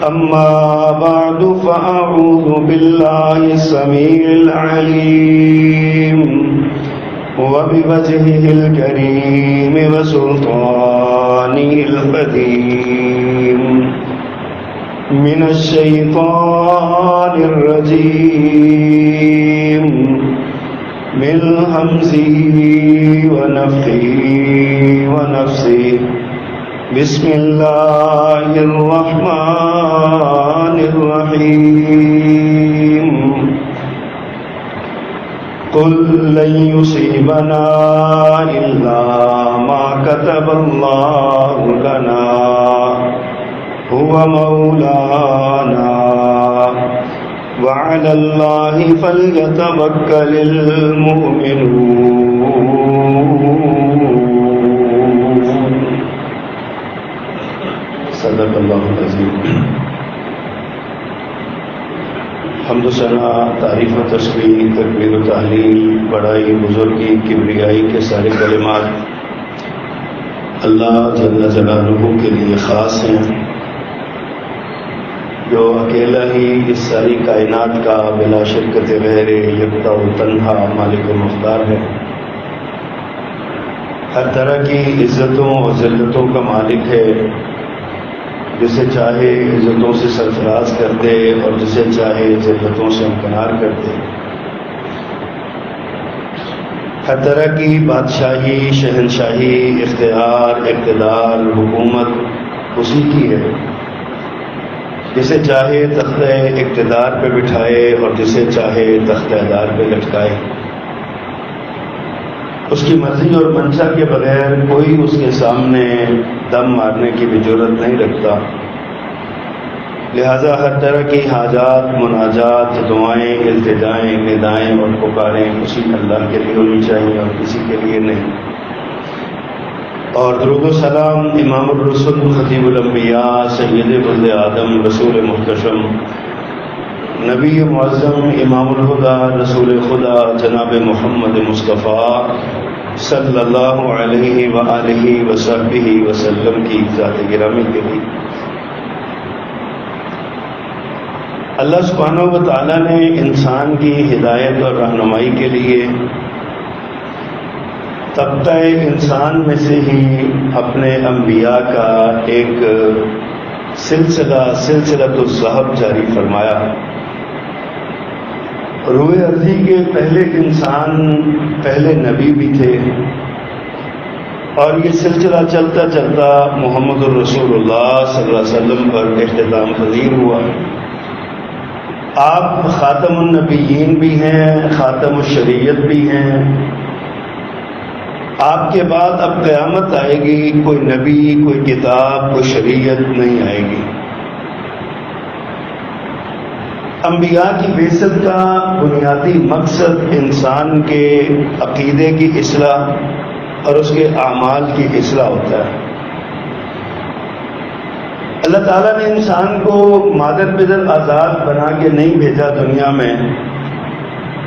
أما بعد فأعوذ بالله السميع العليم وبوجهه الكريم وسلطانه القديم من الشيطان الرجيم من همزه ونفخه ونفسه بسم الله الرحمن الرحيم قل لن يصيبنا إلا ما كتب الله لنا هو مولانا وعلى الله فليتوكل المؤمنون صدق اللہ العظیم. حمد و ثنا، تعریف و تسبیح، تکبیر و تحلیل، بڑائی، بزرگی، کبریائی کے سارے کلمات اللہ جل جلالہ کے لیے خاص ہیں، جو اکیلا ہی اس ساری کائنات کا بلا شرکت غیر یکتا و تنہا مالک و مختار ہے، ہر طرح کی عزتوں اور ذلتوں کا مالک ہے، جسے چاہے عزتوں سے سرفراز کر دے اور جسے چاہے ذلتوں سے امکنار کر دے. ہر طرح کی بادشاہی، شہنشاہی، اختیار، اقتدار، حکومت اسی کی ہے، جسے چاہے تختہ اقتدار پہ بٹھائے اور جسے چاہے تختہ دار پہ لٹکائے. اس کی مرضی اور منشا کے بغیر کوئی اس کے سامنے دم مارنے کی بھی جرت نہیں رکھتا. لہذا ہر طرح کی حاجات، مناجات، دعائیں، التجائیں، ندائیں اور پکاریں اسی اللہ کے لیے ہونی چاہیے اور کسی کے لیے نہیں. اور درود و سلام امام الرسل، خطیب الانبیاء، سید ولد آدم، رسول محتشم، نبی معظم، امام الہدیٰ، رسول خدا جناب محمد مصطفیٰ صلی اللہ علیہ وآلہ وصحبہ وسلم کی ذات گرامی کے لیے. اللہ سبحانہ و تعالیٰ نے انسان کی ہدایت اور رہنمائی کے لیے طبقہ انسان میں سے ہی اپنے انبیاء کا ایک سلسلۃ الذہب جاری فرمایا. روئے ارضی کے پہلے انسان، پہلے نبی بھی تھے، اور یہ سلسلہ چلتا چلتا محمد الرسول اللہ صلی اللہ علیہ وسلم پر اختتام پذیر ہوا. آپ خاتم النبیین بھی ہیں، خاتم الشریعت بھی ہیں. آپ کے بعد اب قیامت آئے گی، کوئی نبی، کوئی کتاب، کوئی شریعت نہیں آئے گی. انبیاء کی بعثت کا بنیادی مقصد انسان کے عقیدے کی اصلاح اور اس کے اعمال کی اصلاح ہوتا ہے. اللہ تعالیٰ نے انسان کو مادر پدر آزاد بنا کے نہیں بھیجا دنیا میں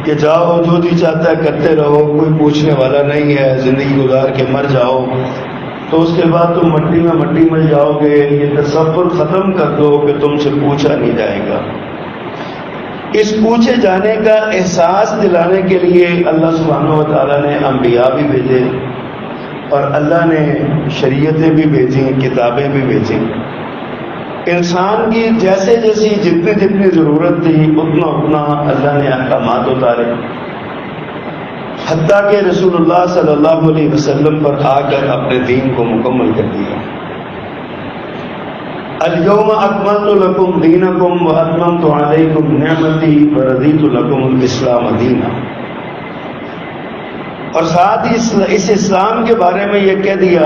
کہ جاؤ جو جی چاہتا ہے کرتے رہو، کوئی پوچھنے والا نہیں ہے، زندگی گزار کے مر جاؤ تو اس کے بعد تم مٹی میں مٹی مل جاؤ گے. یہ تصور ختم کر دو کہ تم سے پوچھا نہیں جائے گا. اس پوچھے جانے کا احساس دلانے کے لیے اللہ سبحانہ و تعالیٰ نے انبیاء بھی بھیجے اور اللہ نے شریعتیں بھی بھیجیں، کتابیں بھی بھیجیں. انسان کی جیسے جیسی جتنی ضرورت تھی اتنا اللہ نے احکامات اتارے، حتیٰ کہ رسول اللہ صلی اللہ علیہ وسلم پر آ کر اپنے دین کو مکمل کر دیا. اليوم اکملت لکم دینکم واتممت علیکم نعمتی ورضیت لکم الاسلام دینا. اور ساتھ ہی اس اسلام کے بارے میں یہ کہہ دیا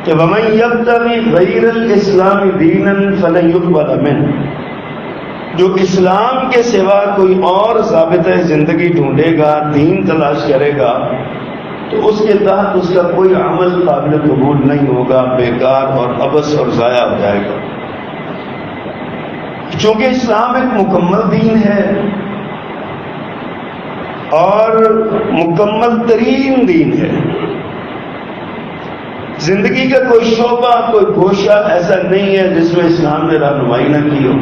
کہ وَمَن يَبْتَغِ غَيْرَ الْإِسْلَامِ دِينًا فَلَن يُقْبَلَ مِنْهُ، جو اسلام کے سوا کوئی اور ضابطۂ زندگی ڈھونڈے گا، دین تلاش کرے گا، تو اس کے تحت اس کا کوئی عمل قابل قبول نہیں ہوگا، بیکار اور عبث اور ضائع ہو جائے گا. چونکہ اسلام ایک مکمل دین ہے اور مکمل ترین دین ہے. زندگی کا کوئی شعبہ، کوئی گوشہ ایسا نہیں ہے جس میں اسلام نے رہنمائی نہ کی ہو.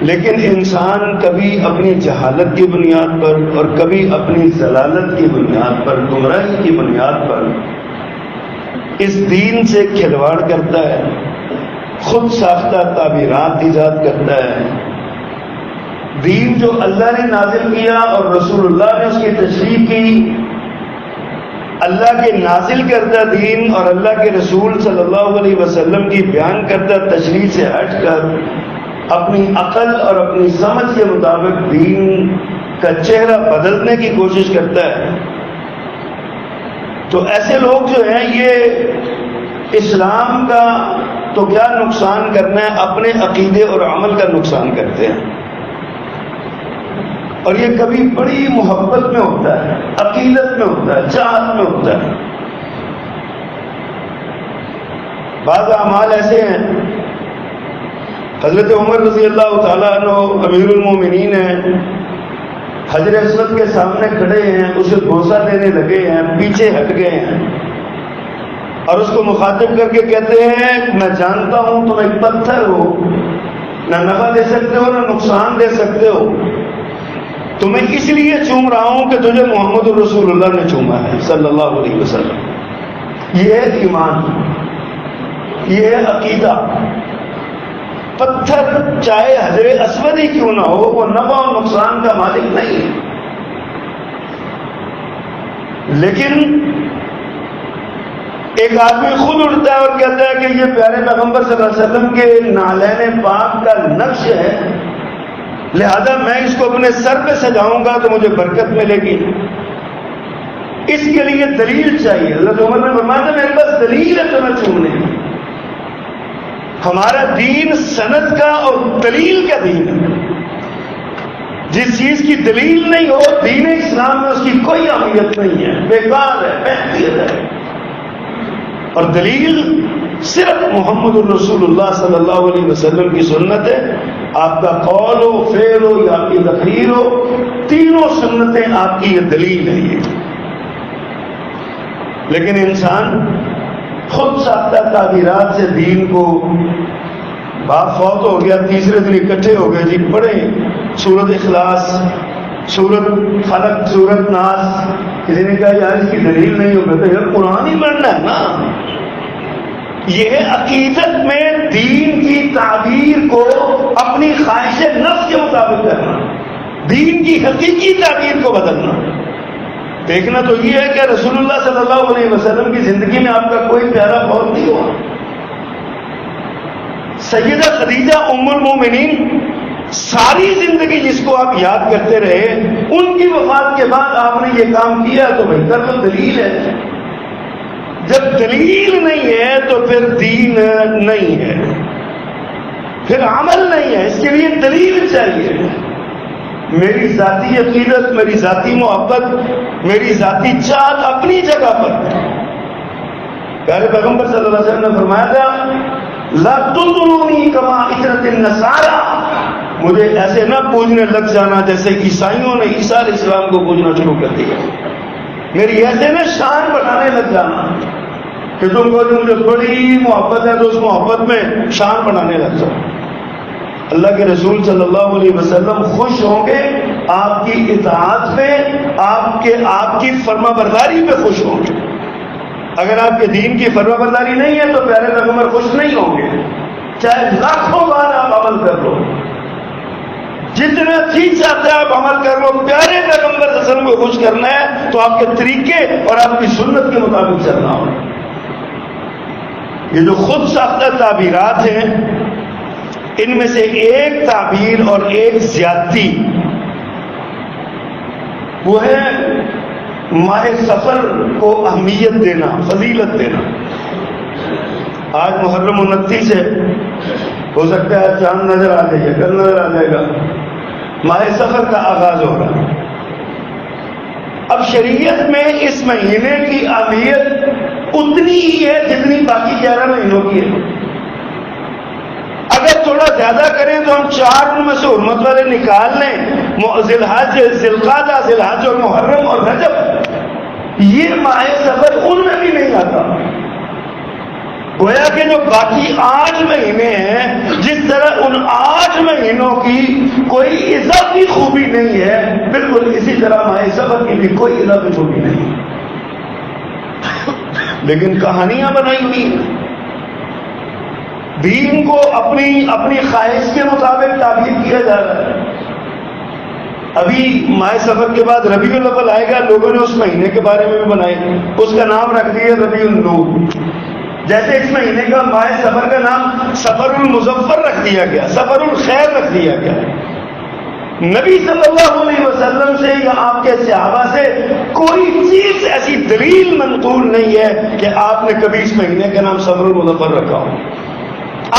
لیکن انسان کبھی اپنی جہالت کی بنیاد پر اور کبھی اپنی ضلالت کی بنیاد پر، گمراہی کی بنیاد پر اس دین سے کھلواڑ کرتا ہے، خود ساختہ تعبیرات ایجاد کرتا ہے. دین جو اللہ نے نازل کیا اور رسول اللہ نے اس کی تشریح کی، اللہ کے نازل کردہ دین اور اللہ کے رسول صلی اللہ علیہ وسلم کی بیان کردہ تشریح سے ہٹ کر اپنی عقل اور اپنی سمجھ کے مطابق دین کا چہرہ بدلنے کی کوشش کرتا ہے. تو ایسے لوگ جو ہیں یہ اسلام کا تو کیا نقصان کرنا ہے، اپنے عقیدے اور عمل کا نقصان کرتے ہیں. اور یہ کبھی بڑی محبت میں ہوتا ہے، عقیدت میں ہوتا ہے، چاہت میں ہوتا ہے. بعض اعمال ایسے ہیں، حضرت عمر رضی اللہ تعالیٰ عنہ امیر المومنین ہیں، حجر اسود کے سامنے کھڑے ہیں، اسے بوسہ دینے لگے ہیں، پیچھے ہٹ گئے ہیں اور اس کو مخاطب کر کے کہتے ہیں میں جانتا ہوں تم ایک پتھر ہو، نہ نفع دے سکتے ہو نہ نقصان دے سکتے ہو، تمہیں اس لیے چوم رہا ہوں کہ تجھے محمد رسول اللہ نے چوما ہے صلی اللہ علیہ وسلم. یہ ہے ایمان، یہ ہے عقیدہ. پتھر چاہے حجر اسود ہی کیوں نہ ہو، وہ نفع و نقصان کا مالک نہیں ہے. لیکن ایک آدمی خود اٹھتا ہے اور کہتا ہے کہ یہ پیارے پیغمبر صلی اللہ علیہ وسلم کے نعلین پاک کا نقش ہے، لہذا میں اس کو اپنے سر پہ سجاؤں گا تو مجھے برکت ملے گی. اس کے لیے دلیل چاہیے. حضرت عمر نے فرمایا تھا میرے پاس دلیل ہے تمہیں چومنے کی. ہمارا دین سند کا اور دلیل کا دین ہے. جس چیز کی دلیل نہیں ہو دین اسلام میں اس کی کوئی اہمیت نہیں ہے، بیکار ہے، محدود ہے. اور دلیل صرف محمد الرسول اللہ صلی اللہ علیہ وسلم کی سنت ہے. آپ کا قول ہو، فعل ہو یا آپ کی تقریر ہو، تینوں سنتیں آپ کی یہ دلیل ہے. یہ لیکن انسان خود ساختہ تعبیرات سے دین کو، باپ فوت ہو گیا، تیسرے دن اکٹھے ہو گئے، جی پڑھیں سورت اخلاص، سورت فلق، سورت ناس. کسی نے کہا یار اس کی دلیل نہیں ہو، کہتے یار قرآن ہی پڑھنا ہے نا. یہ عقیدت میں دین کی تعبیر کو اپنی خواہش نفس کے مطابق کرنا، دین کی حقیقی تعبیر کو بدلنا. دیکھنا تو یہ ہے کہ رسول اللہ صلی اللہ علیہ وسلم کی زندگی میں آپ کا کوئی پیارا فوت نہیں ہوا. سیدہ خدیجہ ام المومنین ساری زندگی جس کو آپ یاد کرتے رہے، ان کی وفات کے بعد آپ نے یہ کام کیا تو بہتر تو دلیل ہے. جب دلیل نہیں ہے تو پھر دین نہیں ہے، پھر عمل نہیں ہے. اس کے لیے دلیل چاہیے. میری ذاتی عقیدت، میری ذاتی محبت، میری ذاتی چاہت اپنی جگہ پر. پیارے پیغمبر صلی اللہ علیہ وسلم نے فرمایا تھا لا تطرونی کما اطرت النصارى، مجھے ایسے نہ پوجنے لگ جانا جیسے عیسائیوں نے عیسیٰ علیہ السلام کو پوجنا شروع کر دیا. میری ایسے نہ شان بڑھانے لگ جانا کہ تم کو مجھے بڑی محبت ہے تو اس محبت میں شان بڑھانے لگ جاؤ. اللہ کے رسول صلی اللہ علیہ وسلم خوش ہوں گے آپ کی اطاعت پہ، آپ کی فرما برداری پہ خوش ہوں گے. اگر آپ کے دین کی فرما برداری نہیں ہے تو پیارے پیغمبر خوش نہیں ہوں گے. چاہے لاکھوں بار آپ عمل کر لو، جتنا جی چاہتے آپ عمل کر لو، پیارے پیغمبر صلی اللہ علیہ وسلم کو خوش کرنا ہے تو آپ کے طریقے اور آپ کی سنت کے مطابق چلنا ہوگا. یہ جو خود ساختہ تعبیرات ہیں، ان میں سے ایک تعبیر اور ایک زیادتی وہ ہے ماہ سفر کو اہمیت دینا، فضیلت دینا. آج محرم 29 ہے، ہو سکتا ہے چاند نظر آ جائے، کل نظر آ جائے گا، ماہ سفر کا آغاز ہو رہا ہے. اب شریعت میں اس مہینے کی اہمیت اتنی ہی ہے جتنی باقی 11 مہینوں کی ہے. اگر تھوڑا زیادہ کریں تو ہم 4 ان میں سے حرمت والے نکال لیں، ذی الحج، ذی القعدہ، ذی الحج اور محرم اور رجب، یہ ماہ سفر ان میں بھی نہیں آتا. گویا کہ جو باقی 8 مہینے ہیں، جس طرح ان 8 مہینوں کی کوئی اضافی خوبی نہیں ہے، بالکل اسی طرح ماہ سفر کی بھی کوئی اضافی خوبی نہیں. لیکن کہانیاں بنائی ہوئی ہیں، دین کو اپنی خواہش کے مطابق تعبیر کیا جا رہا ہے. ابھی ماہ سفر کے بعد ربیع الاول آئے گا، لوگوں نے اس مہینے کے بارے میں بھی بنائے، اس کا نام رکھ دیا ربیع النور. جیسے اس مہینے کا ماہ سفر کا نام سفر المظفر رکھ دیا گیا، سفر الخیر رکھ دیا گیا. نبی صلی اللہ علیہ وسلم سے یا آپ کے صحابہ سے کوئی چیز ایسی دلیل منقول نہیں ہے کہ آپ نے کبھی اس مہینے کا نام سفر المظفر رکھا ہو،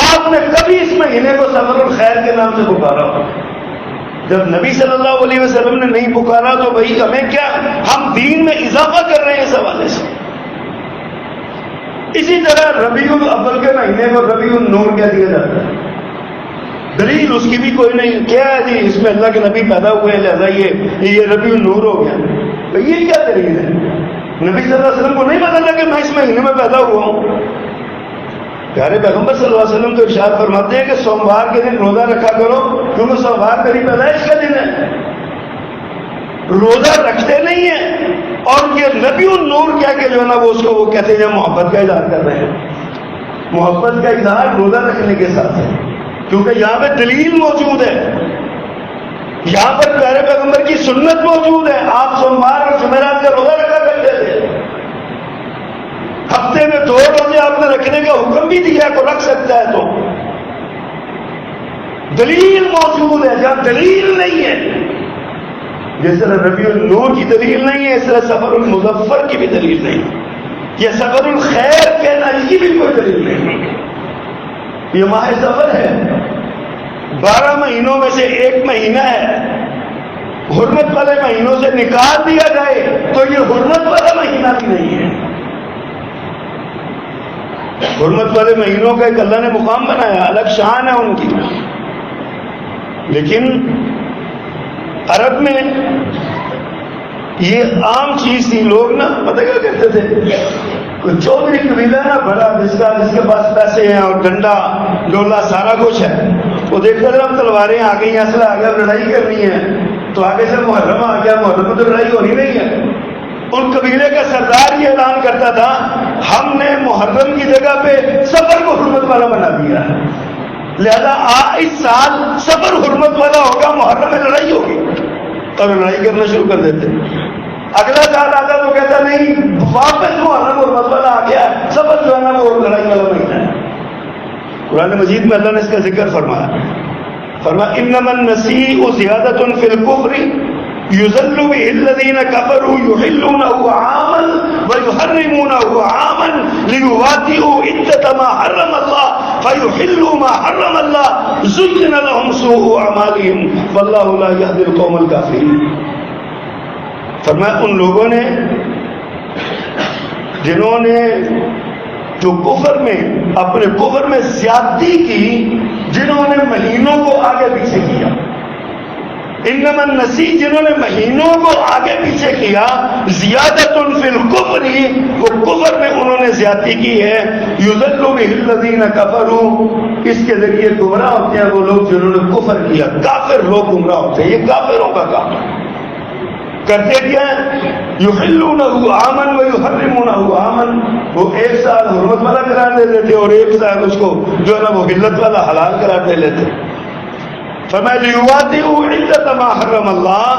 آپ نے کبھی اس مہینے کو سفر الخیر کے نام سے پکارا ہو. جب نبی صلی اللہ علیہ وسلم نے نہیں پکارا تو بھائی ہمیں کیا، ہم دین میں اضافہ کر رہے ہیں اس حوالے سے. اسی طرح ربیع الاول کے مہینے کو ربیع النور کہہ دیا جاتا ہے. دلیل اس کی بھی کوئی نہیں. کیا ہے جی، اس میں اللہ کے نبی پیدا ہوئے ہیں لہذا یہ ربیع النور ہو گیا. تو یہ کیا دلیل ہے؟ نبی صلی اللہ علیہ وسلم کو نہیں پتا تھا کہ میں اس مہینے میں پیدا ہوا ہوں. پیارے پیغمبر صلی اللہ علیہ وسلم تو ارشاد فرماتے ہیں کہ سوموار کے دن روزہ رکھا کرو کیونکہ سوموار میری پیدائش کا دن ہے. روزہ رکھتے نہیں ہیں اور یہ ربیع النور کیا کہ جو ہے نا وہ کہتے ہیں محبت کا اظہار کر رہے ہیں. محبت کا اظہار روزہ رکھنے کے ساتھ ہے، کیونکہ یہاں پہ دلیل موجود ہے، یہاں پر پیارے پیغمبر کی سنت موجود ہے. آپ سوموار اور جمعرات کا روزہ رکھا کرتے تھے، ہفتے میں 2 روزے آپ نے رکھنے کا حکم بھی دیا کو رکھ سکتا ہے. تو دلیل موجود ہے. جہاں دلیل نہیں ہے، جس طرح ربیع النور کی دلیل نہیں ہے، اس طرح سفر المظفر کی بھی دلیل نہیں. یہ سفر الخیر کہنا اس کی بھی کوئی دلیل نہیں. یہ ماہ سفر ہے، 12 مہینوں میں سے ایک مہینہ ہے. حرمت والے مہینوں سے نکال دیا جائے تو یہ حرمت والا مہینہ بھی نہیں ہے. حرمت والے مہینوں کا ایک اللہ نے مقام بنایا، الگ شان ہے ان کی. لیکن عرب میں یہ عام چیز تھی. لوگ نا پتہ کیا کہتے تھے، کوئی چودھری قبیلہ نا بڑا جس کے پاس پیسے ہیں اور ڈنڈا ڈولا سارا کچھ ہے، وہ دیکھتے تھے اب تلواریں آ گئی، اسلحہ آ گیا، لڑائی کرنی ہے تو آگے سے محرم آ گیا، محرم میں تو لڑائی ہونی نہیں ہے. ان قبیلے کا سردار یہ اعلان کرتا تھا ہم نے محرم کی جگہ پہ سفر کو حرمت والا بنا دیا ہے، لہذا اس سال سفر حرمت والا ہوگا، محرم میں لڑائی ہوگی، اور لڑائی کرنا شروع کر دیتے. اگلا سال آتا تو کہتا نہیں واپس محرم حرمت والا آ گیا، سفر جو ہے نا وہ لڑائی والا مہینہ ہے. قرآن مجید میں اللہ نے اس کا ذکر فرمایا انما النسیء زیادۃ فی الکفر یضل به الذین کفروا یحلونه عاما ویحرمونه عاما لیواطئوا عدة ما حرم الله فیحلوا ما حرم الله زین لهم سوء اعمالهم واللہ لا یهدی القوم الکافرین. فرمایا ان لوگوں نے جنہوں نے جو کفر میں اپنے کفر میں زیادتی کی، جنہوں نے مہینوں کو آگے پیچھے کیا، انما النسیء جنہوں نے مہینوں کو آگے پیچھے کیا، زیادۃ فی الکفر وہ کفر میں انہوں نے زیادتی کی ہے. یضل به الذین کفروا اس کے ذریعے گمراہ ہوتے ہیں وہ لوگ جنہوں نے کفر کیا. کافر لوگ گمراہ ہوتے ہیں، یہ کافروں کا کام ہے. کرتے کیا ہے یحلونه عاما ویحرمونه عاما، وہ ایک سال حرمت والا قرار دے دیتے اور ایک سال اس کو جو ہے نا وہ حلت والا حلال قرار دے لیتے. فرمایا لیواطئوا عدة ما حرم اللہ،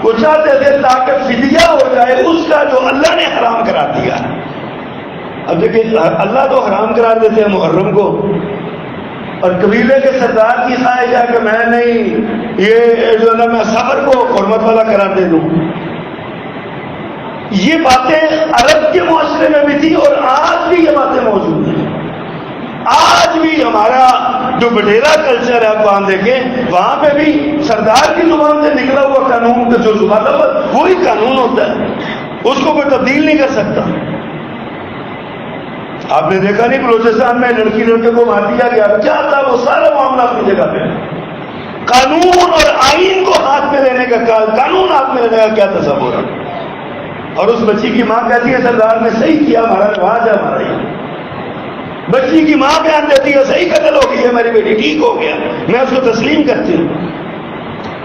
وہ چاہتے تھے تاکہ فدیہ ہو جائے اس کا جو اللہ نے حرام قرار دیا. اب دیکھیں اللہ تو حرام قرار دیتے ہیں محرم کو، اور قبیلے کے سردار کی خواہش ہے کہ میں نہیں یہ جو ہے نا میں سفر کو حرمت والا قرار دے دوں. یہ باتیں عرب کے معاشرے میں بھی تھی اور آج بھی یہ باتیں موجود ہیں. آج بھی ہمارا جو بٹیرا کلچر ہے وہاں دیکھیں، وہاں پہ بھی سردار کی زبان سے نکلا ہوا قانون کا جو زبان وہی قانون ہوتا ہے، اس کو کوئی تبدیل نہیں کر سکتا. آپ نے دیکھا نہیں بلوچستان میں لڑکی لڑکے کو مار دیا گیا، کیا تھا وہ سارا معاملہ اپنی جگہ پہ. قانون اور آئین کو ہاتھ میں لینے کا قانون ہاتھ میں لینے کا کیا تصور ہے؟ اور اس بچی کی ماں کہتی ہے سردار نے صحیح کیا، ہمارا رواج ہے ہمارا یہ. بچی کی ماں بیان دیتی ہے صحیح قتل ہو گئی ہے میری بیٹی، ٹھیک ہو گیا، میں اس کو تسلیم کرتی ہوں.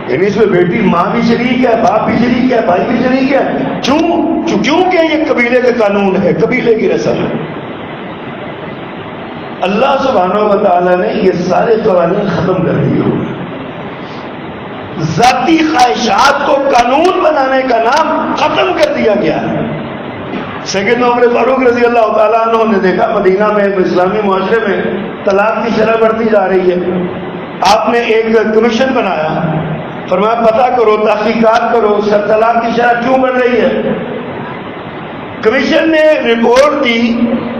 یعنی اس میں بیٹی ماں بھی شریک ہے، باپ بھی شریک ہے، بھائی بھی شریک ہے. کیونکہ یہ قبیلے کا قانون ہے، قبیلے کی رسم ہے. اللہ سبحانہ و تعالیٰ نے یہ سارے قوانین ختم کر دیے ہوئے. ذاتی خواہشات کو قانون بنانے کا نام ختم کر دیا گیا ہے. سیدنا عمر فاروق رضی اللہ تعالیٰ عنہ نے دیکھا مدینہ میں اسلامی معاشرے میں طلاق کی شرح بڑھتی جا رہی ہے. آپ نے ایک کمیشن بنایا، فرمایا پتہ کرو، تحقیقات کرو، طلاق کی شرح کیوں بڑھ رہی ہے. کمیشن نے رپورٹ دی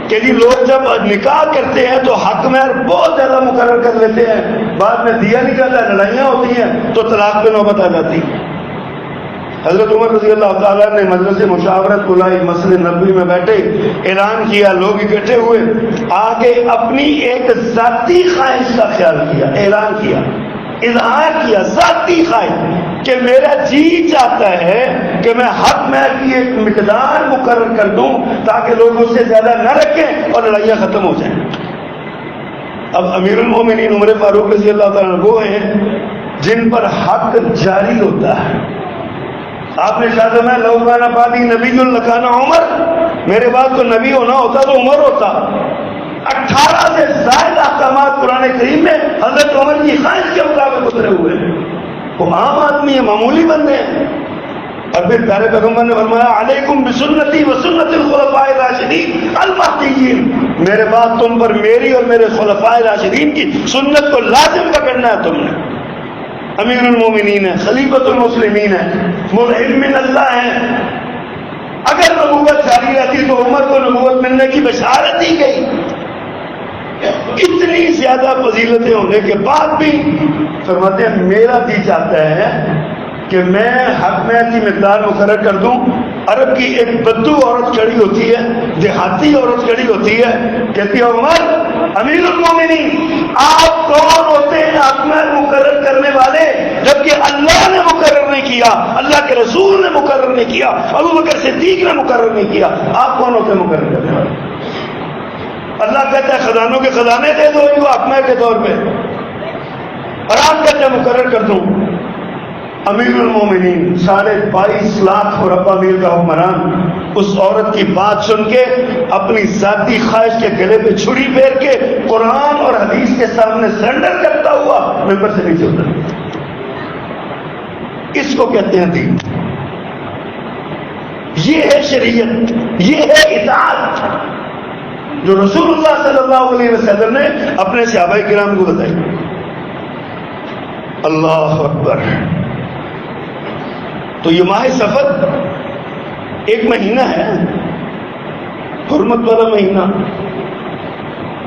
کہ جی لوگ جب نکاح کرتے ہیں تو حق مہر بہت زیادہ مقرر کر لیتے ہیں، بعد میں دیا نہیں جاتا، لڑائیاں ہوتی ہیں تو طلاق پہ نوبت آ جاتی. حضرت عمر رضی اللہ تعالیٰ نے مجلس مشاورت بلائی، مسجد نبوی میں بیٹھے، اعلان کیا، لوگ اکٹھے ہوئے، آگے اپنی ایک ذاتی خواہش کا خیال کیا، اعلان کیا، اظہار کیا، ذاتی خواہش کہ میرا جی چاہتا ہے کہ میں حق مہر کی ایک مقدار مقرر کر دوں تاکہ لوگ اس سے زیادہ نہ رکھیں اور لڑائیاں ختم ہو جائیں. اب امیر المومنین عمر فاروق رضی اللہ تعالیٰ وہ ہیں جن پر حق جاری ہوتا ہے. آپ نے شاید میں لو کان بعدی نبی لکان عمر، میرے بعد تو نبی ہونا ہوتا تو عمر ہوتا. 18 سے زائد احکامات قرآن کریم میں حضرت عمر کی خواہش کے مطابق اترے ہوئے ہیں. وہ عام آدمی ہے، معمولی بندے ہیں. اور پھر پیارے پیغمبر نے فرمایا علیکم بسنتی وسنت الخلفاء الراشدین المہدیین، میرے بعد تم پر میری اور میرے خلفاء راشدین کی سنت کو لازم پکڑنا ہے. تم نے امیر المومنین ہے، خلیفۃ المسلمین ہے، مرحب من اللہ ہے. اگر نبوت جاری رہتی تو عمر کو نبوت ملنے کی بشارت دی گئی. اتنی زیادہ فضیلتیں ہونے کے بعد بھی فرماتے ہیں میرا جی چاہتا ہے کہ میں حق مہر کی مقدار مقرر کر دوں. عرب کی ایک بدو عورت کھڑی ہوتی ہے، دیہاتی عورت کھڑی ہوتی ہے، کہتی ہے عمر امیر المومنین آپ کون ہوتے ہیں حق مہر مقرر کرنے والے، جبکہ اللہ نے مقرر نہیں کیا، اللہ کے رسول نے مقرر نہیں کیا، ابو بکر صدیق نے مقرر نہیں کیا، آپ کون ہوتے ہیں مقرر کرنے والے. اللہ کہتا ہے خزانوں کے خزانے دے دو ان کو حق مہر کے طور پہ، اور آپ کہتے ہیں مقرر کر دوں. امیر المومنین 22.5 لاکھ مربع میل کا حکمران اس عورت کی بات سن کے اپنی ذاتی خواہش کے گلے پہ چھری پھیر کے قرآن اور حدیث کے سامنے سرنڈر کرتا ہوا ممبر سے نیچے اتر. اس کو کہتے ہیں دین، یہ ہے شریعت، یہ ہے اطاعت جو رسول اللہ صلی اللہ علیہ وسلم نے اپنے صحابہ کرام کو بتائی. اللہ اکبر. تو یہ ماہ سفر ایک مہینہ ہے، حرمت والا مہینہ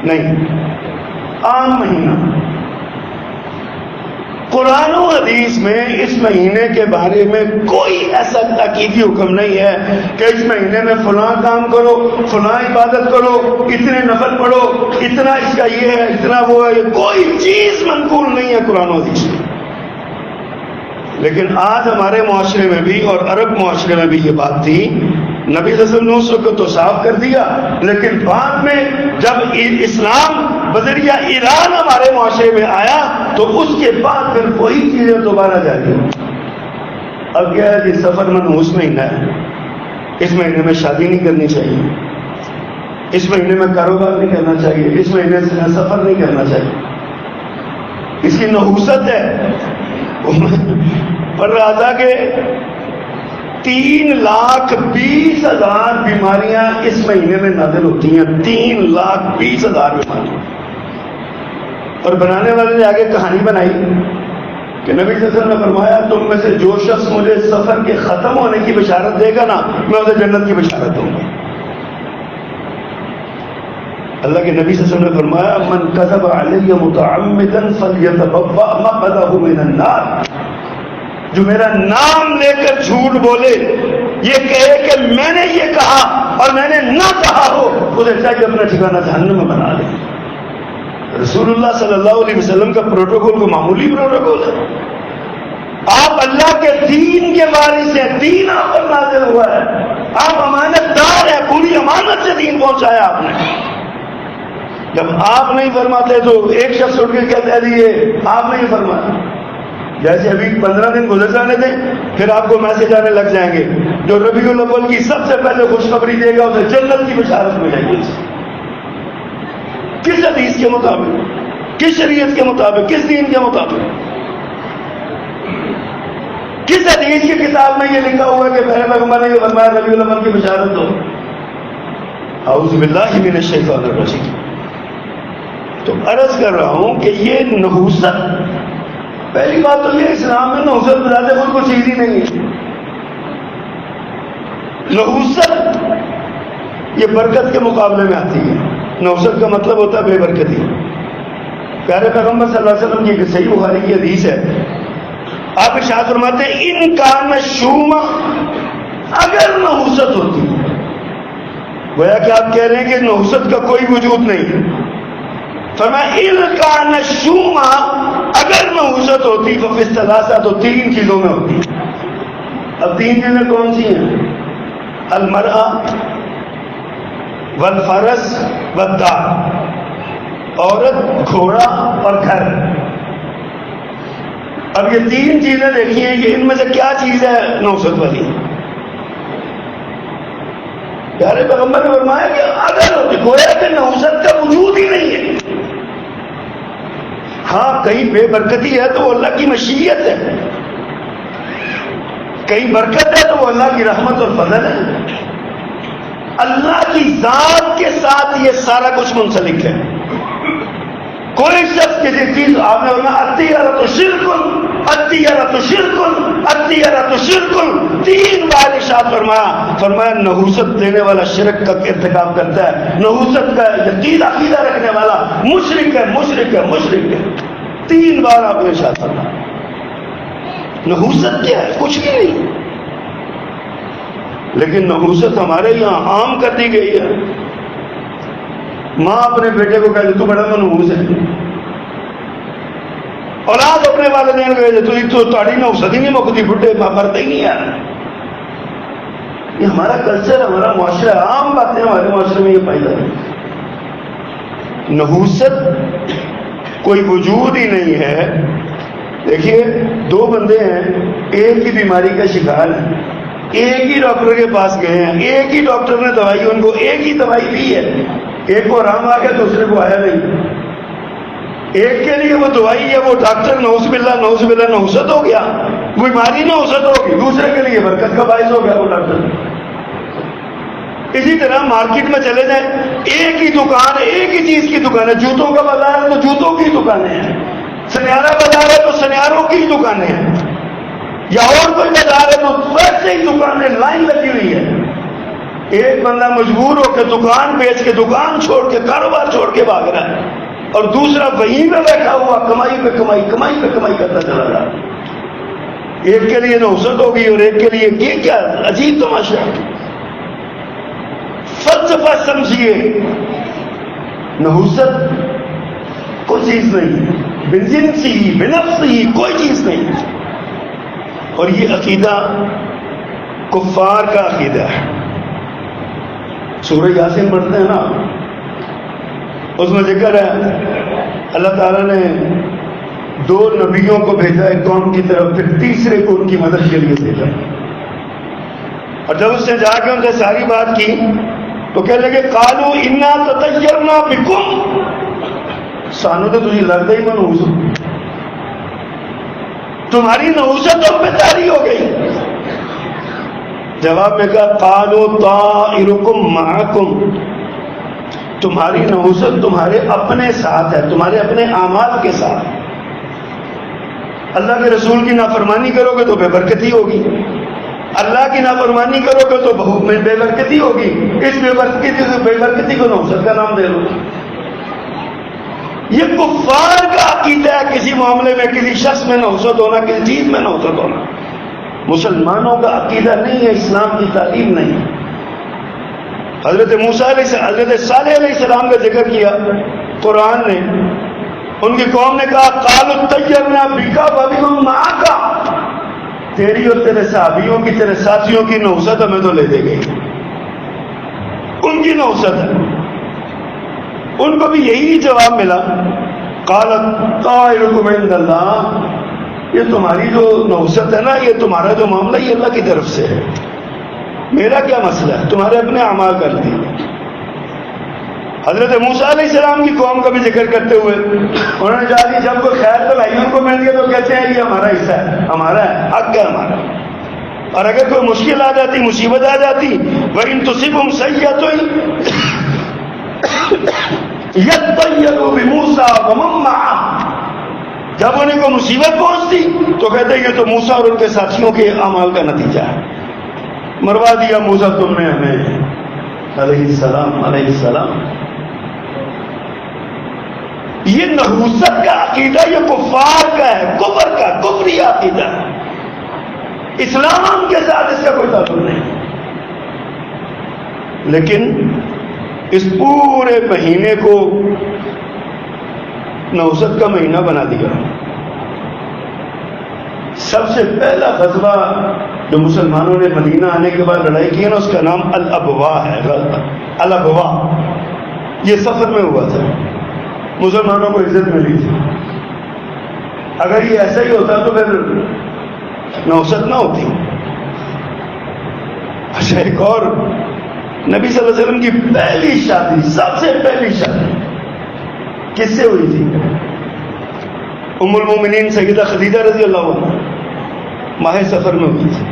نہیں، عام مہینہ. قرآن و حدیث میں اس مہینے کے بارے میں کوئی ایسا تاکیدی حکم نہیں ہے کہ اس مہینے میں فلاں کام کرو، فلاں عبادت کرو، اتنے نفل پڑھو، اتنا اس کا یہ ہے، اتنا وہ ہے. کوئی چیز منقول نہیں ہے قرآن و حدیث میں. لیکن آج ہمارے معاشرے میں بھی اور عرب معاشرے میں بھی یہ بات تھی. نبی صلی اللہ علیہ وسلم کو تو صاف کر دیا، لیکن بعد میں جب اسلام بذریعہ ایران ہمارے معاشرے میں آیا تو اس کے بعد پھر وہی چیزیں دوبارہ جاری ہوئی. اب کیا ہے کہ سفر منحوس مہینہ ہے، اس مہینے میں شادی نہیں کرنی چاہیے، اس مہینے میں کاروبار نہیں کرنا چاہیے، اس مہینے سے سفر نہیں کرنا چاہیے. اس کی نحوست ہے. پڑھ رہا تھا کہ 3,20,000 بیماریاں اس مہینے میں نازل ہوتی ہیں. 3,20,000 بیماریاں. اور بنانے والے نے آگے کہانی بنائی کہ نبی صلی اللہ علیہ وسلم نے فرمایا تم میں سے جو شخص مجھے سفر کے ختم ہونے کی بشارت دے گا نا، میں اسے جنت کی بشارت دوں گا. اللہ کے نبی صلی اللہ علیہ وسلم نے فرمایا من کذب علی متعمدا فلیتبوأ مقعدہ من النار. جو میرا نام لے کر جھوٹ بولے، یہ کہے کہ میں نے یہ کہا اور میں نے نہ کہا ہو، اسے چاہیے اپنا ٹھکانہ جہنم میں بنا لے. رسول اللہ صلی اللہ علیہ وسلم کا پروٹوکول کو معمولی پروٹوکول ہے. آپ اللہ کے دین کے وارث ہیں، دین آپ پر نازل ہوا ہے. آپ امانت دار ہیں، پوری امانت سے دین پہنچایا آپ نے. جب آپ نہیں فرماتے تو ایک شخص اٹھ کے کہتا ہے یہ آپ نہیں فرمایا. جیسے ابھی 15 دن گزر جانے دیں پھر آپ کو میسج آنے لگ جائیں گے جو ربیع الاول کی سب سے پہلے خوشخبری دے گا اسے جنت کی بشارت ملے گی. کس حدیث کے مطابق، کس شریعت کے مطابق، کس دین کے مطابق، کس حدیث کی کتاب میں یہ لکھا ہوا ہے کہ پہلے پیغمبر نے یہ فرمایا ربیع الاول کی بشارت دو؟ اعوذ باللہ من الشیطان الرجیم. تو عرض کر رہا ہوں کہ یہ نحوست، پہلی بات تو یہ اسلام میں نحوست بذات خود کو چیز ہی نہیں ہے. نحوست یہ برکت کے مقابلے میں آتی ہے. نحوست کا مطلب ہوتا ہے بے برکتی. پیارے پیغمبر صلی اللہ علیہ وسلم کی ایک صحیح بخاری کی حدیث ہے، آپ ارشاد فرماتے ہیں ان کان شوما، اگر نحوست ہوتی، گویا کہ آپ کہہ رہے ہیں کہ نحوست کا کوئی وجود نہیں. فرمایا ان کان شوما، اگر نحوست ہوتی ففی الثلاثہ، تو تین چیزوں میں ہوتی. اب تین چیزیں کون سی ہیں؟ المرأہ والفرس والدار، عورت، گھوڑا اور گھر. اب یہ تین چیزیں دیکھیے، یہ ان میں سے کیا چیز ہے نحوست والی؟ پیارے پیغمبر نے فرمایا کہ اگر گویا کہ نحوست کا وجود ہی نہیں ہے. ہاں کہیں بے برکتی ہے تو وہ اللہ کی مشیت ہے، کہیں برکت ہے تو وہ اللہ کی رحمت اور فضل ہے. اللہ کی ذات کے ساتھ یہ سارا کچھ منسلک ہے. کوئی شخص کسی چیز، آپ نے فرمایا الطیرۃ شرک، الطیرۃ شرک، الطیرۃ شرک، 3 بار ارشاد فرمایا نحوست دینے والا شرک کا ارتکاب کرتا ہے، نحوست کا یقین عقیدہ رکھنے والا مشرک ہے، مشرک ہے، مشرک ہے. 3 بار آپ نے ارشاد فرمایا. نحوست کیا ہے؟ کچھ بھی نہیں. لیکن نحوست ہمارے یہاں عام کر دی گئی ہے. ماں اپنے بیٹے کو کہتے تو بڑا منحوس ہے، اولاد اپنے والدین کو کہتے تو تاڑی نحوست ہی نہیں مکتی، بڈھے مرتے ہی نہیں یار. یہ ہمارا کلچر، ہمارا معاشرہ، عام باتیں ہمارے معاشرے میں یہ پائی جاتی. نحوست کوئی وجود ہی نہیں ہے. دیکھیے 2 بندے ہیں، ایک ہی بیماری کا شکار ہے، ایک ہی ڈاکٹر کے پاس گئے ہیں، ایک ہی ڈاکٹر نے دوائی ان کو ایک ہی دوائی دی ہے. ایک کو آرام آ گیا دوسرے کو آیا نہیں. ایک کے لیے وہ دوائی ہے، وہ ڈاکٹر نعوذ باللہ نعوذ باللہ نحوست ہو گیا، بیماری نحوست ہوگی. دوسرے کے لیے برکت کا باعث ہو گیا وہ ڈاکٹر. اسی طرح مارکیٹ میں چلے جائیں، ایک ہی دکان، ایک ہی چیز کی دکان ہے. جوتوں کا بازار ہے تو جوتوں کی دکانیں ہیں، سنیارا بازار ہے تو سنیاروں کی دکانیں ہیں، یا اور کوئی بازار ہے تو ویسے ہی دکانیں لائن لگی ہوئی ہے. ایک بندہ مجبور ہو کے دکان بیچ کے، دکان چھوڑ کے، کاروبار چھوڑ کے بھاگ رہا ہے، اور دوسرا وہیں پہ بیٹھا ہوا کمائی پہ کمائی، کمائی پہ کمائی کرتا چلا رہا. ایک کے لیے نحوست ہوگی اور ایک کے لیے یہ کیا عجیب تماشا. فلسفہ سمجھیے، نحوست کوئی چیز نہیں، بنجنسی بنفسی کوئی چیز نہیں. اور یہ عقیدہ کفار کا عقیدہ ہے. سورہ یاسین پڑھتے ہیں نا، اس میں ذکر ہے اللہ تعالیٰ نے 2 نبیوں کو بھیجا ایک قوم کی طرف، پھر تیسرے کو ان کی مدد کے لیے بھیجا. اور جب اس نے جا کے ان سے ساری بات کی تو کہنے لگے قالوا انا تطیرنا بکم، سانو تو تجھے لگتا ہی منحوس، تمہاری نحوست ہم پہ طاری ہو گئی. جواب میں کہا قالوا طائرکم معکم، تمہاری نحوست تمہارے اپنے ساتھ ہے، تمہارے اپنے اعمال کے ساتھ. اللہ کے رسول کی نافرمانی کرو گے تو بے برکتی ہوگی، اللہ کی نافرمانی کرو گے تو بہت بے برکتی ہوگی. اس بے برکتی کو نحوست کا نام دے دو. یہ کفار کا عقیدہ ہے کسی معاملے میں، کسی شخص میں نحوست ہونا، کسی چیز میں نحوست ہونا. مسلمانوں کا عقیدہ نہیں ہے، اسلام کی تعلیم نہیں. حضرت موسیٰ حضرت صالح علیہ السلام کا ذکر کیا قرآن نے. ان کی قوم نے کہا قالوا اطیرنا بک وبمن معک، تیری اور تیرے صحابیوں کی، تیرے ساتھیوں کی نحوست ہمیں تو لے دے گئی، ان کی نحوست ہے۔ ان کو بھی یہی جواب ملا، قالت طائرکم عند اللہ، یہ تمہاری جو نحوست ہے نا، یہ تمہارا جو معاملہ یہ اللہ کی طرف سے ہے، میرا کیا مسئلہ ہے، تمہارے اپنے اعمال کر دیے۔ حضرت موسیٰ علیہ السلام کی قوم کا بھی ذکر کرتے ہوئے انہوں نے کہا کہ جب کوئی خیر بھائیوں کو مل گیا تو کہتے ہیں یہ ہمارا حصہ ہے، ہمارا ہے، حق ہے ہمارا۔ اور اگر کوئی مشکل آ جاتی، مصیبت آ جاتی، وَإِن تُصِبْهُمْ سَيِّئَةٌ يَطَّيَّرُوا بِمُوسَىٰ وَمَن مَّعَهُ، جب انہیں کو مصیبت پہنچتی تو کہتے ہیں یہ تو موسیٰ اور ان کے ساتھیوں کے اعمال کا نتیجہ ہے، مروا دیا موسیٰ تم نے ہمیں علیہ السلام۔ یہ نحوست کا عقیدہ یہ کفار کا ہے، کفر کا، کفری عقیدہ ہے، اسلام کے ساتھ اس کا کوئی تعلق نہیں۔ لیکن اس پورے مہینے کو نحوست کا مہینہ بنا دیا۔ سب سے پہلا غزوہ جو مسلمانوں نے مدینہ آنے کے بعد لڑائی کی ہے نا، اس کا نام الابواء ہے۔ الابواء یہ سفر میں ہوا تھا، مسلمانوں کو عزت ملی تھی۔ اگر یہ ایسا ہی ہوتا تو پھر نحوست نہ ہوتی۔ اچھا، ایک اور، نبی صلی اللہ علیہ وسلم کی پہلی شادی، سب سے پہلی شادی کس سے ہوئی تھی؟ ام المومنین سیدہ خدیجہ رضی اللہ عنہ ماہ سفر میں ہوئی تھی۔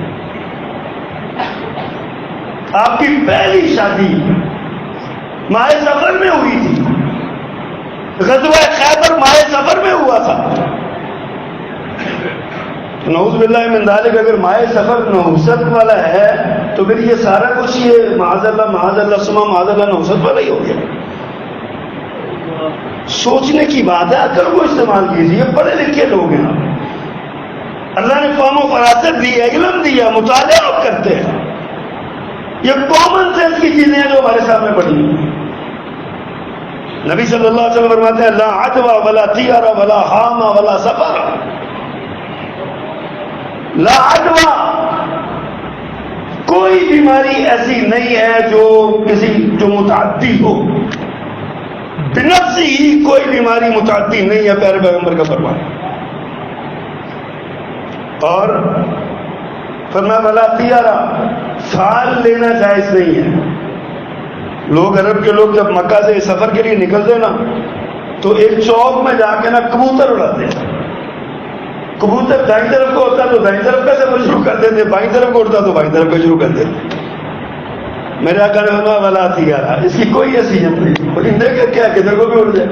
آپ کی پہلی شادی ماہ سفر میں ہوئی تھی، غزوہ خیبر ماہ سفر میں ہوا تھا۔ نعوذ باللہ من ذالک، اگر ماہ سفر نحوست والا ہے تو پھر یہ سارا کچھ یہ معاذ اللہ ثم معاذ اللہ نحوست والا ہی ہو گیا۔ سوچنے کی بات ہے، عقل کو استعمال کیجیے، پڑھے لکھے لوگ ہیں، اللہ نے قوم و فراست دی ہے، علم دیا، مطالعہ آپ کرتے ہیں، یہ کامن سینس کی چیزیں ہیں جو ہمارے سامنے پڑی ہیں۔ نبی صلی اللہ علیہ وسلم فرماتے ہیں لا عدوى ولا طیرہ ولا حام ولا سفر، لا عدوى، کوئی بیماری ایسی نہیں ہے جو متعدی ہو، بنفس ہی کوئی بیماری متعدی نہیں ہے، پیارے پیغمبر کا فرمان۔ اور فرمایا ولا طیرہ، پھال لینا جائز نہیں ہے۔ لوگ، عرب کے لوگ جب مکہ سے سفر کے لیے نکلتے نا تو ایک چوک میں جا کے نا کبوتر اڑاتے ہیں۔ کبوتر دائیں طرف کو ہوتا تو دائیں طرف کا سفر شروع کر دیتے، بائیں طرف کو اڑتا تو بائیں طرف کا شروع کر دیتے۔ میرے آقا نے فرمایا ولا طیرہ، اس کی کوئی حیثیت نہیں، پرندے کا کیا، کدھر کو بھی اڑ جائے۔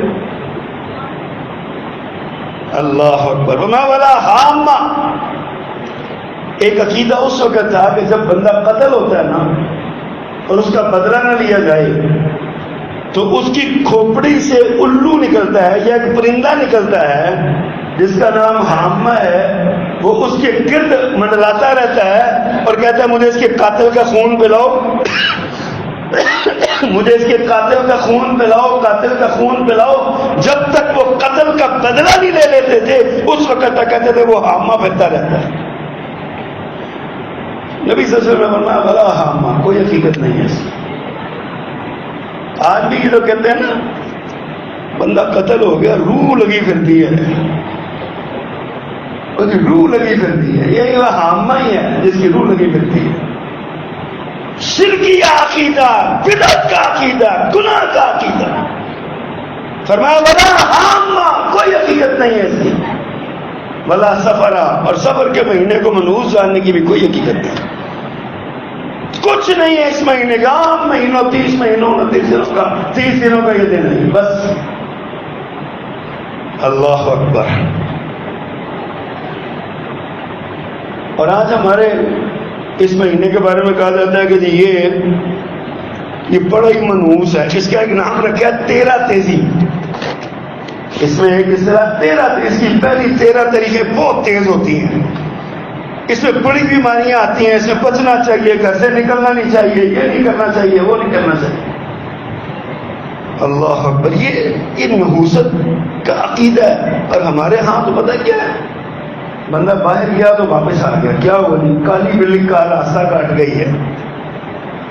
اللہ اکبر۔ فرمایا ولا حام، ایک عقیدہ اس وقت تھا کہ جب بندہ قتل ہوتا ہے نا اور اس کا بدلہ نہ لیا جائے تو اس کی کھوپڑی سے الو نکلتا ہے یا ایک پرندہ نکلتا ہے جس کا نام حامہ ہے، وہ اس کے گرد منڈلاتا رہتا ہے اور کہتا ہے مجھے اس کے قاتل کا خون پلاؤ، مجھے اس کے قاتل کا خون پلاؤ، قاتل کا خون پلاؤ۔ جب تک وہ قتل کا بدلہ نہیں لے لیتے تھے اس وقت تک کہتے تھے وہ حامہ پھرتا رہتا ہے۔ نبی صلی اللہ علیہ وسلم نے فرمایا بلا حامہ، کوئی حقیقت نہیں ہے اس کی۔ آج بھی یہ لوگ کہتے ہیں نا بندہ قتل ہو گیا، روح لگی پھرتی ہے، روح لگی پھرتی ہے، یہ حامہ ہی ہے جس کی روح لگی پھرتی ہے۔ شرکی عقیدہ، بدعت کا عقیدہ، گناہ کا عقیدہ۔ فرمایا ولا حامہ، کوئی حقیقت نہیں ہے اس کی، ولا سفرا، اور سفر کے مہینے کو منحوس جاننے کی بھی کوئی حقیقت نہیں، کچھ نہیں ہے اس مہینے کا۔ عام مہینوں 30 مہینوں 29 دنوں کا 30 دنوں کا یہ دن نہیں، بس۔ اللہ اکبر۔ اور آج ہمارے اس مہینے کے بارے میں کہا جاتا ہے کہ جی یہ بڑا ہی منحوس ہے، اس کا ایک نام رکھا ہے 13 تیزی۔ اس میں ایک اس طرح 13، اس کی پہلی 13 طریقے بہت تیز ہوتی ہیں، اس میں بڑی بیماریاں آتی ہیں، اس میں بچنا چاہیے، گھر سے نکلنا نہیں چاہیے، یہ نہیں کرنا چاہیے، وہ نہیں کرنا چاہیے۔ اللہ اکبر۔ یہ نحوست کا عقیدہ ہے، اور ہمارے ہاں تو پتہ کیا ہے، بندہ باہر گیا تو واپس آ گیا. کیا ہوا جی؟ کالی بلی کا راستہ کاٹ گئی ہے.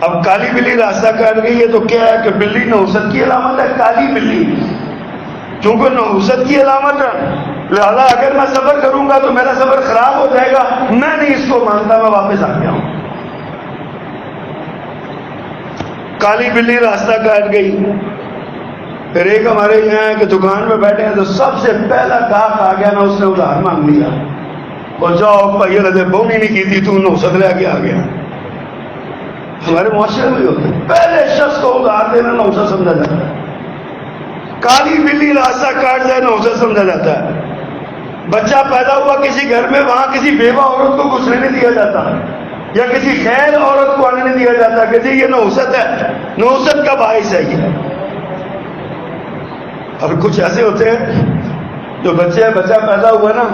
اب کالی بلی راستہ کاٹ گئی ہے تو کیا ہے کہ بلی نحوست کی علامت ہے. کالی بلی چونکہ نحوست کی علامت ہے، لہذا اگر میں سفر کروں گا تو میرا سفر خراب ہو جائے گا. میں نہیں اس کو مانتا، میں واپس آ گیا ہوں. کالی بلی راستہ کاٹ گئی. پھر ایک ہمارے یہاں ہے کہ دکان میں بیٹھے ہیں تو سب سے پہلا گاہک آ گیا نا، اس نے ادھار مانگ لیا. اور جاؤ بھائی رضے بونی نہیں کی تھی تو نحوست لے کے آ گیا. ہمارے معاشرے میں ہوتے پہلے شخص کو ادھار دینا نحوست سمجھا جاتا ہے. کالی بلی راستہ کاٹ جائے نحوست سمجھا جاتا ہے. بچہ پیدا ہوا کسی گھر میں، وہاں کسی بیوہ عورت کو گھسنے نہیں دیا جاتا، یا کسی خیر عورت کو آنے نہیں دیا جاتا کہ جی یہ نحوست ہے، نحوست کا باعث ہے یہ. اور کچھ ایسے ہوتے ہیں جو بچہ پیدا ہوا نا،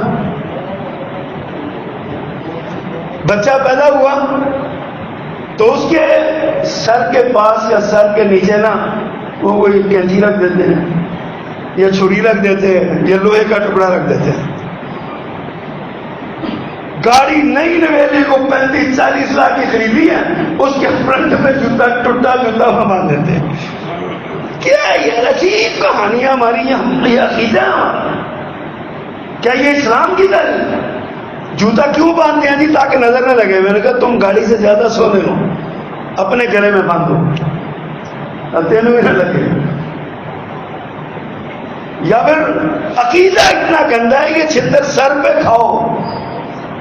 بچہ پیدا ہوا تو اس کے سر کے پاس یا سر کے نیچے نا وہ کوئی کینچی رکھ دیتے ہیں یا چھری رکھ دیتے ہیں یا لوہے کا ٹکڑا رکھ دیتے ہیں. گاڑی نئی نویلی کو 35-40 لاکھ کی خریدی ہے، اس کے فرنٹ میں جوتا ٹوٹا جوتا باندھ دیتے ہیں. کیا یہ عجیب کہانیاں ہماری یہ عقیدہ کیا یہ اسلام کی تعلیم؟ جوتا کیوں باندھتے ہیں جی؟ تاکہ نظر نہ لگے. میں نے کہا تم گاڑی سے زیادہ سونے ہو، اپنے گلے میں باندھو تینوں ہی نہ لگے. یا پھر عقیدہ اتنا گندا ہے کہ چھتر سر پہ کھاؤ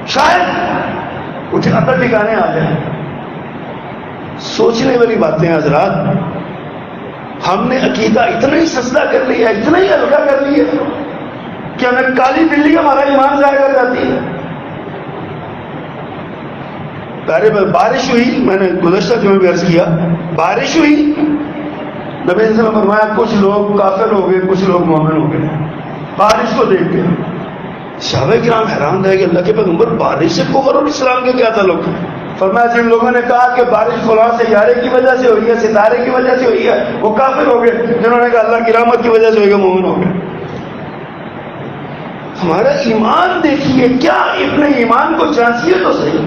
شاید کچھ عقل ٹھکانے آ جائے. سوچنے والی باتیں حضرات. ہم نے عقیدہ اتنا ہی سستا کر لیا، اتنا ہی ہلکا کر لیا کہ ہمیں کالی بلی ہمارا ایمان ضائع کر جاتی ہے. بارش ہوئی، میں نے گزشتہ جمعے بھی عرض کیا، بارش ہوئی، نبی صلی اللہ علیہ وسلم نے فرمایا کچھ لوگ کافر ہو گئے، کچھ لوگ مومن ہو گئے بارش کو دیکھ کے. صحابہ کرام حیران رہے کہ اللہ کے پیغمبر بارش سے کفر اور اسلام کے کیا تعلق ہے؟ فرمایا جن لوگوں نے کہا کہ بارش فلاں سیارے کی وجہ سے ہوئی ہے، ستارے کی وجہ سے ہوئی ہے، وہ کافر ہو گئے. جنہوں نے کہا اللہ کی رحمت کی وجہ سے ہوئی ہے، مومن ہو گئے. ہمارا ایمان دیکھیے، کیا اتنے ایمان کو جانچیے تو صحیح،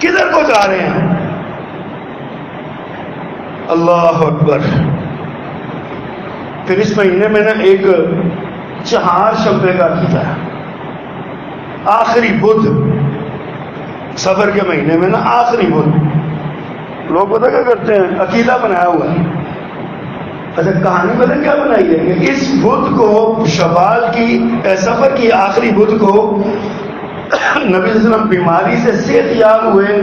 کدھر کو جا رہے ہیں؟ اللہ اکبر. پھر اس مہینے میں نا ایک چہار شبے کا عقیدہ ہے. آخری بدھ، سفر کے مہینے میں نا آخری بدھ لوگ پتہ کیا کرتے ہیں؟ عقیدہ بنایا ہوا ہے. اچھا کہانی پتہ کیا بنائی ہے کہ اس بدھ کو شوال کی سفر کی آخری بدھ کو نبی صلی اللہ علیہ وسلم بیماری سے صحت یاب ہوئے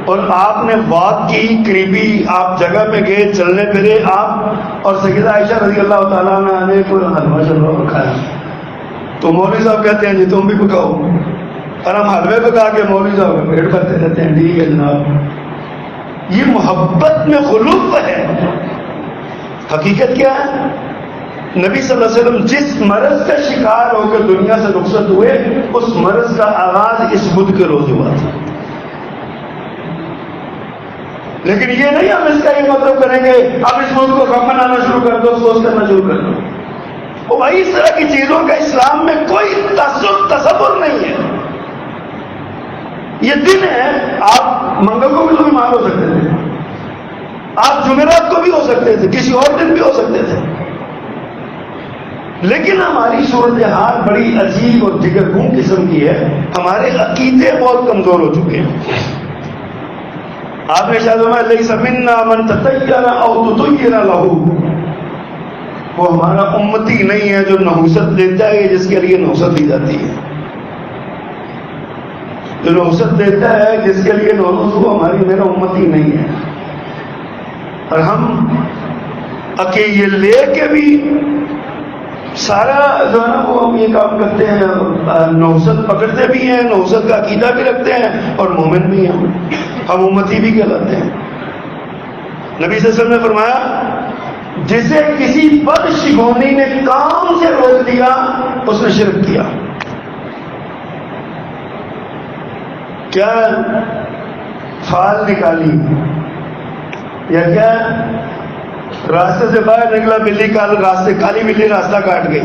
اور آپ نے بات کی قریبی، آپ جگہ پہ گئے، چلنے پھرے آپ، اور سیدہ عائشہ رضی اللہ تعالیٰ عنہ نے کوئی حلوہ شلوہ پکایا. تو مولوی صاحب کہتے ہیں جی تم بھی پکاؤ، اور ہم حلوے پکا کے مولوی صاحب کا پیٹ کرتے رہتے ہیں. ٹھیک ہے جناب. یہ محبت میں خلوف ہے. حقیقت کیا ہے؟ نبی صلی اللہ علیہ وسلم جس مرض کا شکار ہو کر دنیا سے رخصت ہوئے، اس مرض کا آغاز اس بدھ کے روز ہوا تھا. لیکن یہ نہیں ہم اس کا یہ مطلب کریں گے اب اس بدھ کو غم منانا شروع کر دو، افسوس کرنا شروع کر دو. وہ بھائی اس طرح کی چیزوں کا اسلام میں کوئی تصور نہیں ہے. یہ دن ہے، آپ منگل کو بھی تو بیمار ہو سکتے تھے، آپ جمعرات کو بھی ہو سکتے تھے، کسی اور دن بھی ہو سکتے تھے. لیکن ہماری صورتحال بڑی عجیب اور جگر خون قسم کی ہے. ہمارے عقیدے بہت کمزور ہو چکے ہیں. آپ نے شاید فرمایا لیس منا من تطیر او تطیر لہ، وہ ہمارا امتی نہیں ہے جو نحوست دیتا ہے جس کے لیے نحوست دی جاتی ہے. جو نحوست دیتا ہے جس کے لیے نحوست، وہ ہماری میرا امتی نہیں ہے. اور ہم یہ لے کے بھی سارا جو ہے نا وہ ہم یہ کام کرتے ہیں، نحوست پکڑتے بھی ہیں، نحوست کا عقیدہ بھی رکھتے ہیں اور مومن بھی ہیں، ہم امتی بھی کہلاتے ہیں. نبی صلی اللہ علیہ وسلم نے فرمایا جسے کسی بدشگونی نے کام سے روک دیا اس نے شرک کیا. کیا فال نکالی یا کیا راستے سے باہر نکلا، بلی کالی بلی راستہ کاٹ گئی.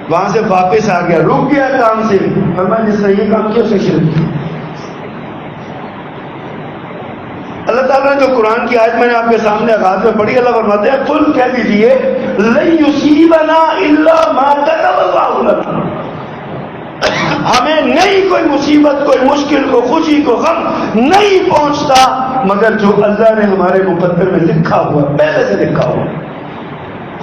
وہاں سے واپس آ گیا، رک گیا کام سے، فرمایا جس نے یہ کام کیا اسے شرک کیا۔ اللہ تعالیٰ نے جو قرآن کی آیت میں نے آپ کے سامنے آغاز میں پڑھی، اللہ فرماتے ہیں قل کہہ دیجیے لن یصیبنا الا ما كتب اللہ لنا، ہمیں نہیں کوئی مصیبت، کوئی مشکل، کو خوشی، کو غم نہیں پہنچتا مگر جو اللہ نے ہمارے مقدر میں لکھا ہوا، پہلے سے لکھا ہوا۔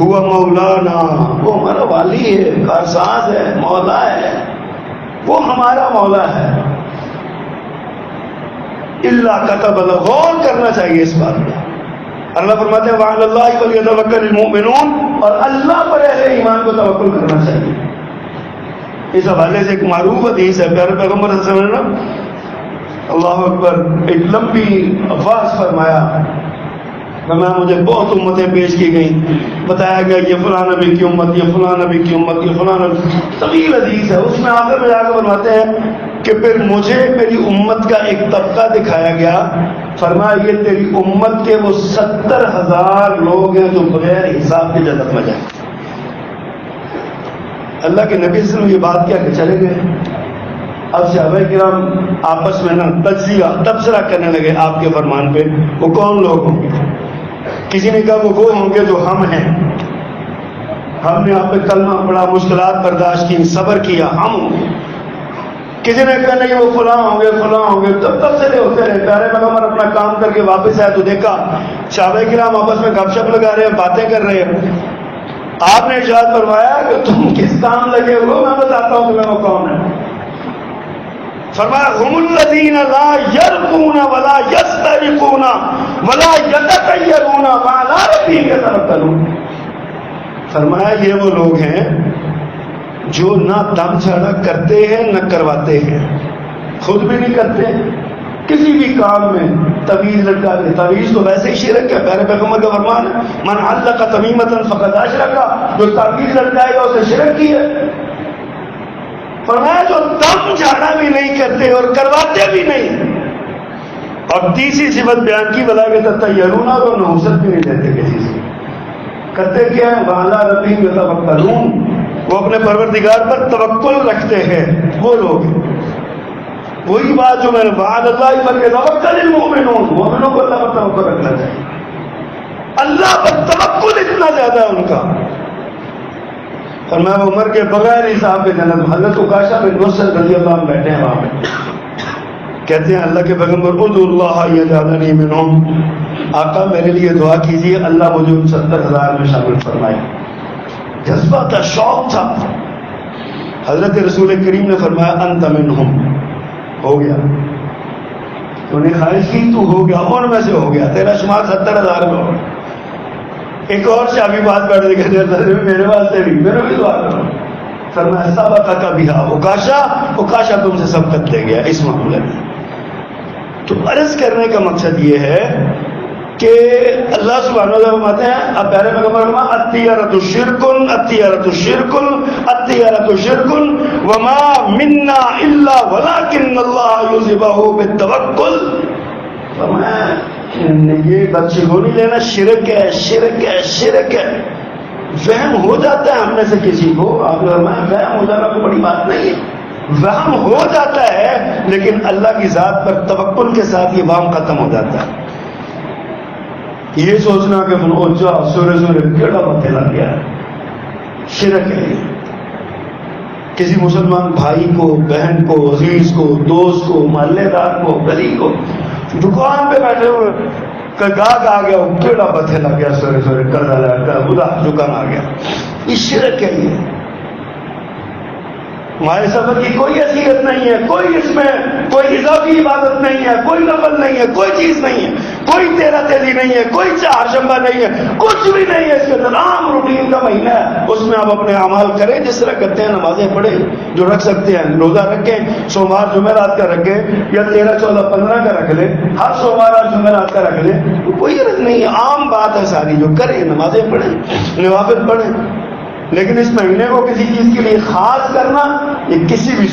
ہوا مولانا، وہ ہمارا والی ہے، کارساز ہے، مولا ہے، وہ ہمارا مولا ہے۔ اللہ کتب اللہ، غور کرنا چاہیے اس بات میں۔ اللہ فرماتے ہیں وعلی اللہ فلیتوکل المؤمنون، اور اللہ پر اہل ایمان کو توکل کرنا چاہیے۔ اس حوالے سے ایک معروف حدیث ہے، پیارے پیغمبر صلی اللہ علیہ وسلم اللہ اکبر ایک لمبی الفاظ فرمایا، فرمایا مجھے بہت امتیں پیش کی گئیں، بتایا گیا یہ فلاں نبی کی امت، یہ فلاں نبی کی امت، یہ فلاں نبی، طویل حدیث ہے۔ اس میں آخر میں جا کر فرماتے ہیں کہ پھر مجھے میری امت کا ایک طبقہ دکھایا گیا، فرمایا یہ تیری امت کے وہ 70,000 لوگ ہیں جو بغیر حساب کے جنت میں جائیں۔ اللہ کے نبی صلی اللہ علیہ وسلم یہ بات کیا کہ چلے گئے۔ اب صحابہ کرام آپس میں تجزیہ تبصرہ کرنے لگے آپ کے فرمان پہ، وہ کون لوگ ہوں گے؟ کسی نے کہا وہ ہوں گے جو ہم ہیں، ہم نے آپ پہ کلمہ پڑھا، مشکلات برداشت کی، صبر کیا، ہم ہوں گے۔ کسی نے کہا نہیں وہ فلاں ہوں گے، فلاں ہوں گے۔ تبصرے ہوتے رہے، پیارے پیغمبر اپنا کام کر کے واپس آئے تو دیکھا صحابہ کرام آپس میں گپ شپ لگا رہے ہیں، باتیں کر رہے ہیں۔ آپ نے ارشاد فرمایا کہ تم کس کام لگے ہو، میں بتاتا ہوں تمہیں وہ کون ہے۔ فرمایا هم الذین لا یرقون ولا یسترقون ولا یتطیرون وعلی ربہم یتوکلون۔ فرمایا یہ وہ لوگ ہیں جو نہ دم جھاڑا کرتے ہیں نہ کرواتے ہیں، خود بھی نہیں کرتے، کسی بھی کام میں تویز لٹکا کے، تویز تو ویسے ہی شرک ہے، پیارے پیغمبر کا فرمان ہے من علق تمیمۃ فقد اشرک، جو تویز لٹکائے گا اسے شرک کی ہے۔ فرمایا جو دم جھاڑا بھی نہیں کرتے اور کرواتے بھی نہیں، اور تیسری صفت بیان کی بلا کے تطیرون، اور نحوست بھی نہیں دیتے کسی سے۔ کرتے کیا ہے؟ وعلی ربہم یتوکلون، وہ اپنے پروردگار پر توکل رکھتے ہیں، وہ لوگ ہیں۔ وہی بات جو میں نے وعد اللہ فلیتوکل المؤمنون، مومنوں کو اللہ پر توکل رکھنا چاہیے، اللہ پر توکل اتنا زیادہ ہے ان کا۔ اور میں عمر کے بغیر حساب کے جنت، حضرت عکاشہ بن محصن رضی اللہ عنہ بیٹھے ہیں وہاں پہ، کہتے ہیں اللہ کے پیغمبر ادعوا اللہ یجعلنی منہم، آقا میرے لیے دعا کیجیے اللہ مجھے ان 70,000 میں شامل فرمائے۔ جذبہ تھا، شوق تھا۔ حضرت رسول کریم نے فرمایا انت منہم، ہو گیا، تو نے خواہش کی تو ہو گیا، ان میں سے ہو گیا، تیرا شمار 70,000 میں ہو گیا۔ ایک اور شامی بات بیٹھ دے کہ میرے واسطے بھی، میرے بھی دعا کرو۔ فرمایا سبقک بہا عکاشہ تم سے سبقت لے گیا اس معاملے میں۔ تو عرض کرنے کا مقصد یہ ہے کہ اللہ سبحانہ وتعالیٰ فرماتے ہیں، اب پیارے پیغمبر فرمایا الطیرۃ شرک الطیرۃ شرک الطیرۃ شرک وما منا الا ولکن اللہ یذبح بالتوکل۔ فرمایا یہ بدشگونی لینا شرک ہے، شرک ہے، شرک ہے۔ وہم ہو جاتا ہے ہم میں سے کسی کو، آپ نے فرمایا وہم ہو جانا کوئی بڑی بات نہیں ہے، وہم ہو جاتا ہے، لیکن اللہ کی ذات پر توکل کے ساتھ یہ وہم ختم ہو جاتا ہے۔ یہ سوچنا کہ سورے سورے کیڑا پتے لگ گیا، شرک ہے۔ کسی مسلمان بھائی کو، بہن کو، عزیز کو، دوست کو، محلے دار کو، گلی کو، دکان پہ بیٹھے ہوئے گاہک آ گیا، کیڑا پتے لگ گیا، سورے سورے قرضہ لگ گیا، خدا دکان آ گیا، یہ شرک ہے۔ یہ ہمارے سفر کی کوئی حیثیت نہیں ہے، کوئی اس میں کوئی اضافی عبادت نہیں ہے، کوئی نفل نہیں ہے، کوئی چیز نہیں ہے، کوئی تیرہ تیزی نہیں ہے، کوئی چہارشنبہ نہیں ہے، کچھ بھی نہیں ہے۔ اس کے اندر عام روٹین کا مہینہ ہے، اس میں آپ اپنے اعمال کریں جس طرح کرتے ہیں، نمازیں پڑھیں جو رکھ سکتے ہیں، روزہ رکھیں، سوموار جمعرات کا رکھیں یا 13, 14, 15 کا رکھ لیں، ہر سوموار اور جمعرات کا رکھ لیں، کوئی حرج نہیں ہے، عام بات ہے ساری، جو کریں نمازیں پڑھیں، نوافل پڑھیں۔ لیکن اس مہینے کو کسی چیز کے لیے خاص کرنا، یہ کسی بھی